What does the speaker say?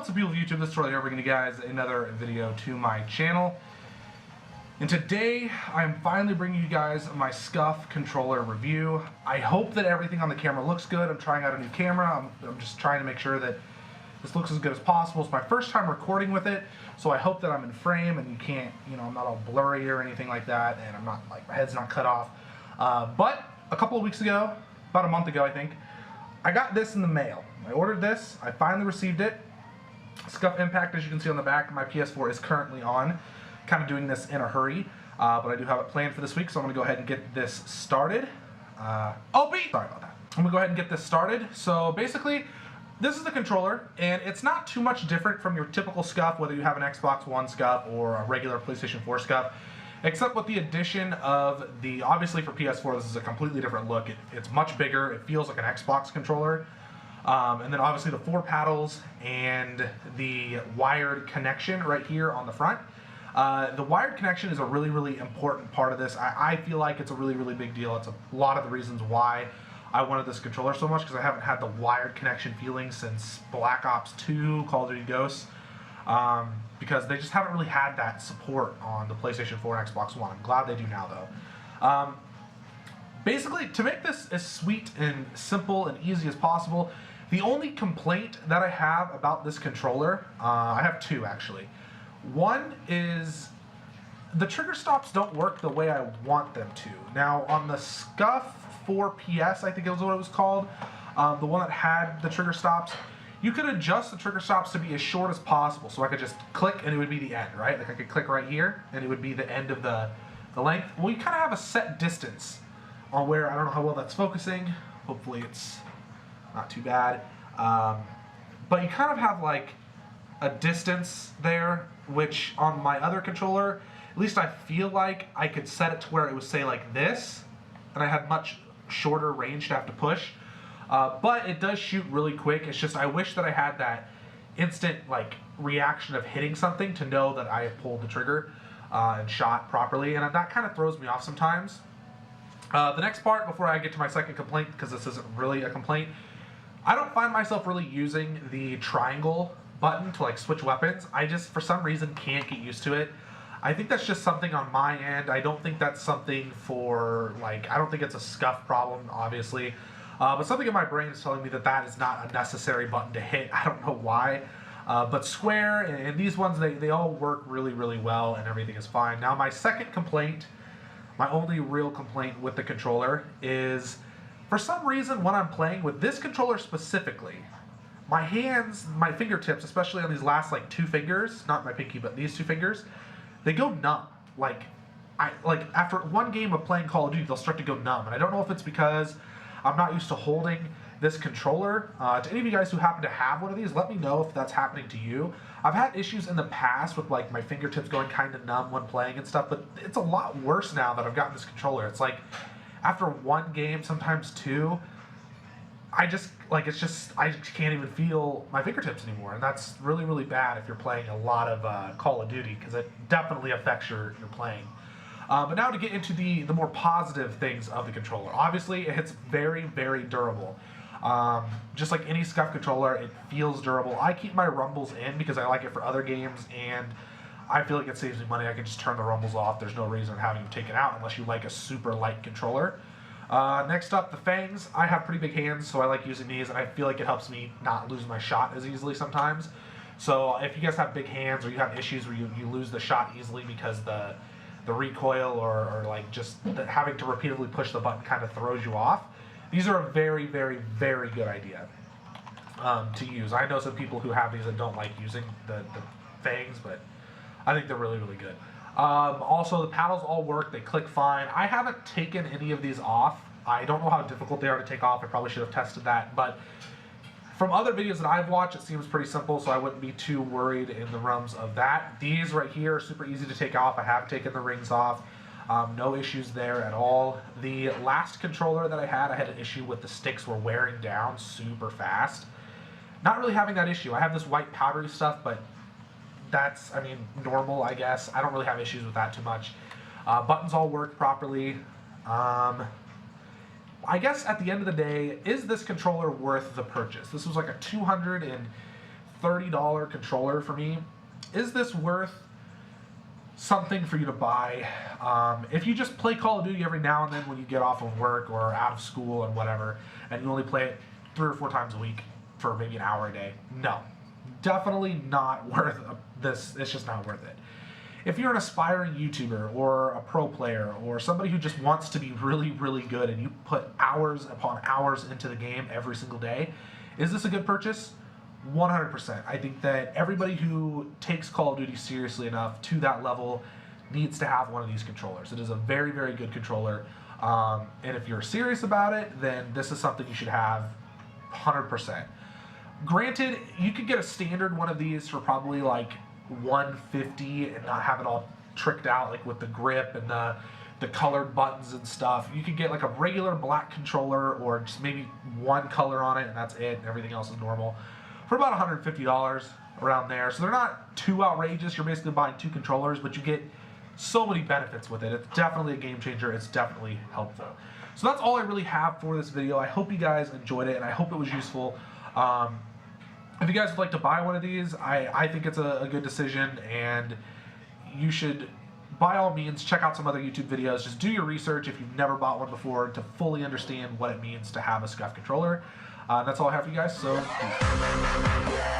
What's up, people of YouTube? This is Troy here, bringing you guys another video to my channel. And today, I'm finally bringing you guys my Scuf controller review. I hope that everything on the camera looks good. I'm trying out a new camera. I'm just trying to make sure that this looks as good as possible. It's my first time recording with it, so I hope that I'm in frame and you can't, I'm not all blurry or anything like that, and I'm not, like, my head's not cut off. But a couple of weeks ago, about a month ago I think, I got this in the mail. I ordered this, I finally received it. Scuf Impact, as you can see on the back, my PS4 is currently on. Kind of doing this in a hurry, but I do have it planned for this week, so I'm going to go ahead and get this started. Sorry about that. I'm going to go ahead and get this started. So basically, this is the controller, and it's not too much different from your typical Scuf, whether you have an Xbox One Scuf or a regular PlayStation 4 Scuf, except with the addition of the, obviously for PS4, this is a completely different look. It's much bigger. It feels like an Xbox controller. And then obviously the 4 paddles and the wired connection right here on the front. The wired connection is a really, really important part of this. I feel like it's a really, really big deal. It's a lot of the reasons why I wanted this controller so much, because I haven't had the wired connection feeling since Black Ops 2, Call of Duty Ghosts, because they just haven't really had that support on the PlayStation 4 and Xbox One. I'm glad they do now, though. Basically, to make this as sweet and simple and easy as possible, the only complaint that I have about this controller, I have two actually. One is the trigger stops don't work the way I want them to. Now on the Scuf 4PS, I think it was what it was called, the one that had the trigger stops, you could adjust the trigger stops to be as short as possible. So I could just click and it would be the end, right? Like I could click right here and it would be the end of the length. Well, you kind of have a set distance on where, I don't know how well that's focusing. Hopefully it's not too bad. But you kind of have like a distance there, which on my other controller, at least I feel like I could set it to where it would say like this, and I had much shorter range to have to push. But it does shoot really quick. It's just I wish that I had that instant like reaction of hitting something to know that I had pulled the trigger and shot properly, and that kind of throws me off sometimes. The next part, before I get to my second complaint, because this isn't really a complaint, I don't find myself really using the triangle button to like switch weapons. I just, for some reason, can't get used to it. I think that's just something on my end. I don't think that's something for, like, I don't think it's a Scuf problem, obviously. But something in my brain is telling me that that is not a necessary button to hit. I don't know why. But Square and these ones, they all work really, really well, and everything is fine. Now, my second complaint, my only real complaint with the controller is, for some reason, when I'm playing with this controller specifically, my hands, my fingertips, especially on these last like 2 fingers, not my pinky, but these 2 fingers, they go numb. Like after one game of playing Call of Duty, they'll start to go numb. And I don't know if it's because I'm not used to holding this controller. To any of you guys who happen to have one of these, let me know if that's happening to you. I've had issues in the past with like my fingertips going kind of numb when playing and stuff, but it's a lot worse now that I've gotten this controller. It's like after 1 game, sometimes 2, I just can't even feel my fingertips anymore, and that's really, really bad if you're playing a lot of Call of Duty, because it definitely affects your playing. But now to get into the more positive things of the controller. Obviously, it's very, very durable. Just like any Scuf controller, it feels durable. I keep my rumbles in because I like it for other games, and I feel like it saves me money. I can just turn the rumbles off. There's no reason having them taken out unless you like a super light controller. Next up, the fangs. I have pretty big hands, so I like using these, and I feel like it helps me not lose my shot as easily sometimes. So if you guys have big hands or you have issues where you lose the shot easily because the recoil or like just having to repeatedly push the button kind of throws you off, these are a very, very, very good idea to use. I know some people who have these that don't like using the fangs, but I think they're really, really good. Also, the paddles all work. They click fine. I haven't taken any of these off. I don't know how difficult they are to take off. I probably should have tested that. But from other videos that I've watched, it seems pretty simple, so I wouldn't be too worried in the realms of that. These right here are super easy to take off. I have taken the rings off. No issues there at all. The last controller that I had an issue with the sticks were wearing down super fast. Not really having that issue. I have this white powdery stuff, but that's, I mean, normal, I guess. I don't really have issues with that too much. Buttons all work properly. I guess at the end of the day, is this controller worth the purchase? This was like a $240 $30 controller for me. Is this worth something for you to buy? If you just play Call of Duty every now and then when you get off of work or out of school and whatever, and you only play it 3 or 4 times a week for maybe an hour a day, no. Definitely not worth this. It's just not worth it. If you're an aspiring YouTuber or a pro player or somebody who just wants to be really, really good and you put hours upon hours into the game every single day, is this a good purchase? 100%. I think that everybody who takes Call of Duty seriously enough to that level needs to have one of these controllers. It is a very, very good controller. And if you're serious about it, then this is something you should have 100%. Granted, you could get a standard one of these for probably like $150 and not have it all tricked out, like with the grip and the colored buttons and stuff. You could get like a regular black controller or just maybe one color on it and that's it, and everything else is normal, for about $150 around there. So they're not too outrageous. You're basically buying 2 controllers, but you get so many benefits with it. It's definitely a game changer. It's definitely helpful. So that's all I really have for this video. I hope you guys enjoyed it and I hope it was useful. If you guys would like to buy one of these, I think it's a good decision, and you should, by all means, check out some other YouTube videos. Just do your research if you've never bought one before to fully understand what it means to have a Scuf controller. That's all I have for you guys, so peace.